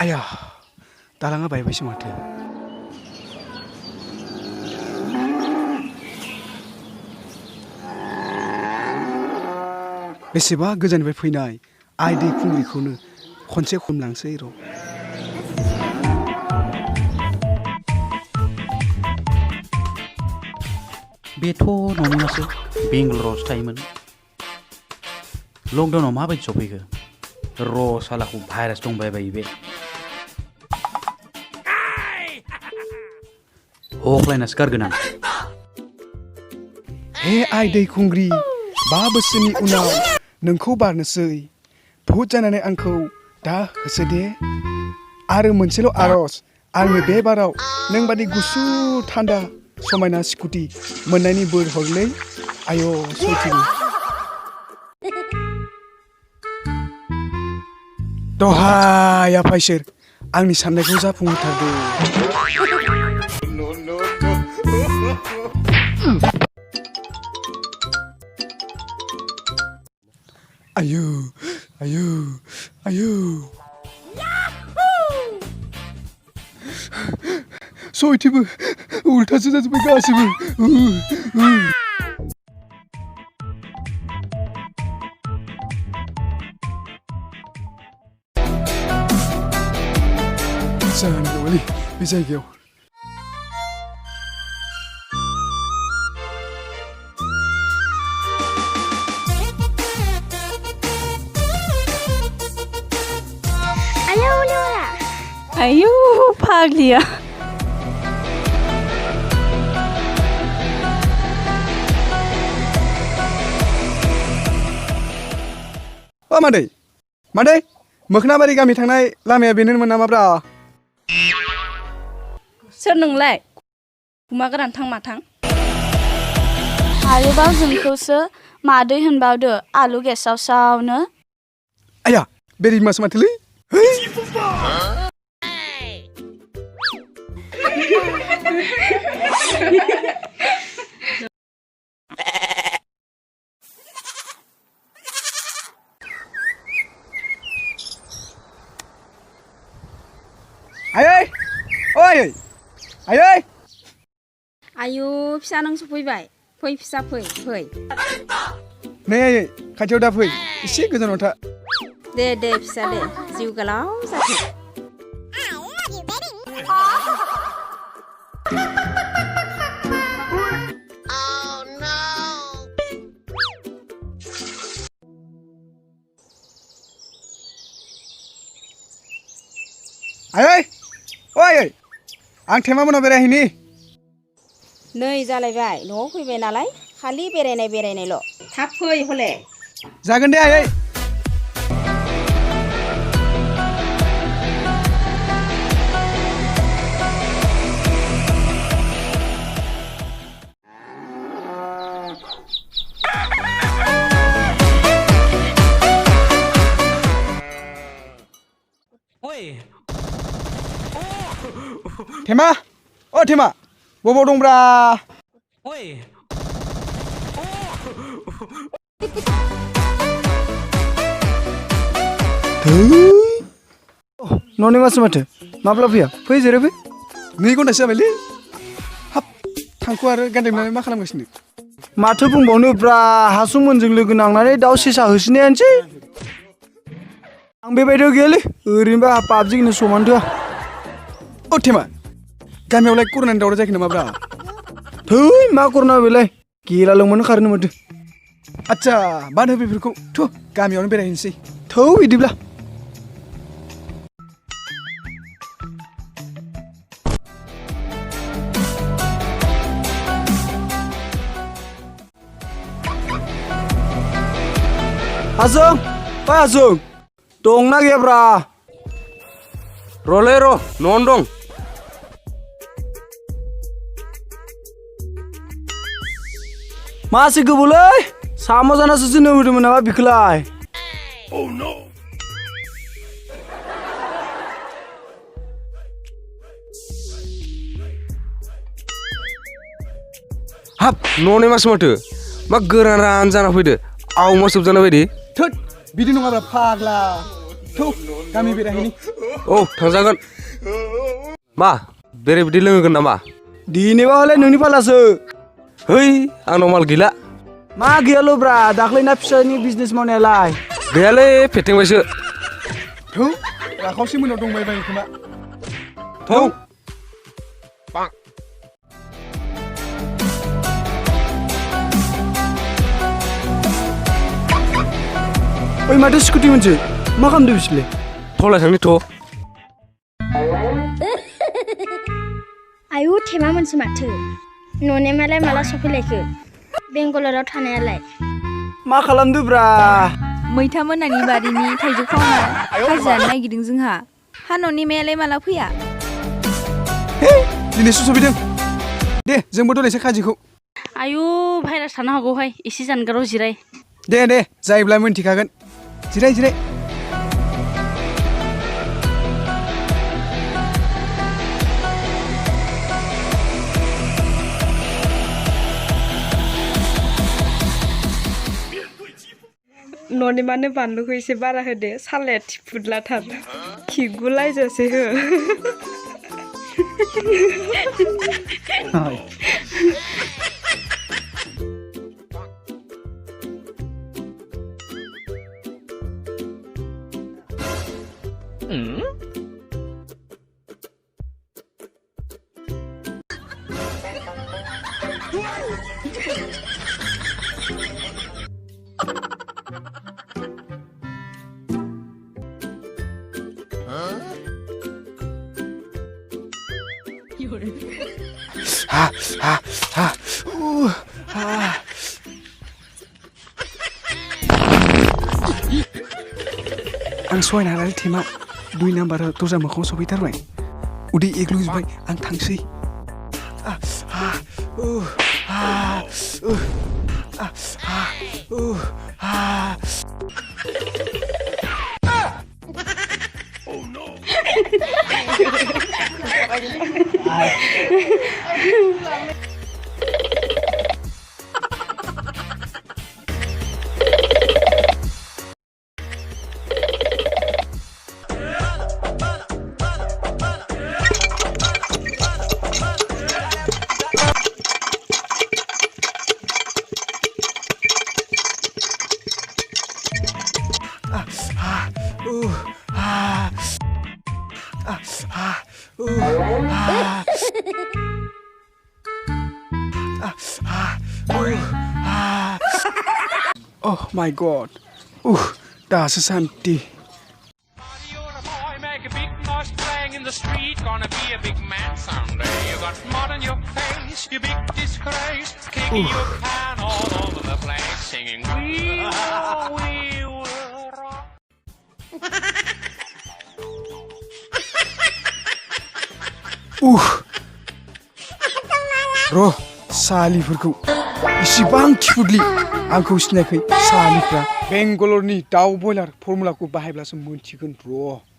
आया दालाङा बायबायसो माथो बेसेबा गोजाननिफ्राय फैनाय आइ दै खुंग्रिखौनो खनसे खमलांसै र' बेथ' न'नियासो बेंगालरावसो थायोमोन लकडाउनाव माबायदि सफैखो र' सालाखौ भाइरास दंबायबायो बे हख्लायनासो गारगोन आं हे आइ दै खुंग्रि 5 बोसोरनि उनाव नोंखौ बारनोसै भुत जानानै आंखौ दा होसो दे आरो मोनसेल' आरज आंनो बे बाराव नों बादि गुसु थान्दा समायना स्कुटि मोननायनि बोर हरलै आय' सैथोनि दहाय आफा इसोर आंनि साननायखौ जाफुंहोथारदो आयौ आयौ आयौ सयथिबो उल्थासो जाजोब्बाय गासिबो जानो नङालै बे जायगायाव आयौ फाग्लिया ओ मादै मादै मोखोनाबारि गामि थांनाय लामाया बेनोमोन नामाब्रा सोर नोंलाय गुमा गोरान थां माथां आरोबाव जोंखौसो मादै होनबावदो आलु गेसाव-सावनो आया बेरे बिमासो माथोलै आयै ओइ आयै आयु फिसा नों सफैबाय फै फिसा फै नै आयै खाथियाव दा फै एसे गोजानाव था दे फिसा दे जिउ गोलाव जाथों आयै ओइ आं थेमा मोनाव बेरायहैनि नै जालायबाय न'आव फैबाय नालाय खालि बेरायनायल' थाब फै हले जागोन दे आयै थेमा ओ थेमा बबाव दंब्रा न'नि मासो माथो माब्ला फैया फै जेरै फै 2 घन्टासो जाबायलै हाब थांखु आरो गानदेबनानै मा खालामगासिनो माथो बुंबावनोब्रा हासुंमोनजों लोगो नांनानै दाउ सेसा होसिनायानोसै आं बेबायदियाव गैयालै ओरैनोबा पाबजि गेलेनो समानो थोआ ओ थेमा गामियावलाय कर'नानि दावराव जायाखै नामाब्रा थै मा कर'ना बेलाय गेला लोंमोन खारनो माथो आच्छा बाद हो बेफोरखौ थु गामियावनो बेरायहैनोसै थौ बिदिब्ला हाजों ओइ हाजों दंना गैयाब्रा र'लै र' न'आवनो दं मासे गोबावलै साम' जानासो जोनोम होदोंमोन नामा बिखौलाय हाब न'नि मासो माथो मा गोरान रान जाना फैदो आवमा सोबजानाय बायदि थोद बिदि नङाब्रा फाग्ला थु थौ गामि बेरायहैनि औ थांजागोन मा बेरे बिदै लोङोगोन नामा दिनैबा हले नोंनि फालासो है आंनाव माल गैला मा गैयाल' ब्रा दाख्लैना फिसानि बिजनेस मावनायालाय गैयालै फेथेंबायसो थौ राखावसि मोनाव दंबाय बायो खोमा थौ ओइ माथो स्कुटि मोनसै मा खालामदों बिसोरलाय थलाय थांनि थ' आयु थेमा मोनसे माथो न'नेमालाय माला सफैलायखो बेंगालराव थानायालाय मा खालामदों ब्रा मैथा मोनानि बारिनि थाइजौ खावना खाजि जानो नागिरदों जोंहा हा न'नेमायालाय माला फैया दिनैसो सफैदों दे जोंबो दोननोसै खाजिखौ आयु भाइरास थानो हागौहाय एसे जानगाराव जिराय दे जायोब्ला मोनथिखागोन जिराय न'निमानो बानलुखौ एसे बारा होदो सालाया थिफुदलाथार खिगुलायजासे हो आं सहायनो हालालै थेमा 2 नाम्बार दरजा मोखाङाव सफैथारबाय उदै एग्लुजोब्बाय आं थांसै Oh my god. Da's santi. Make a big noise playing in the street. Gonna be a big man someday. You got mud on your face, you big disgrace. Kicking your can all over the place, singing we will rock. Ro, salifurku. इसिबां थिफुदलि आंखौ सिनायाखै सालिफ्रा बेंगालरनि दाउ बयलार फर्मुलाखौ बाहायब्लासो मोनथिगोन र'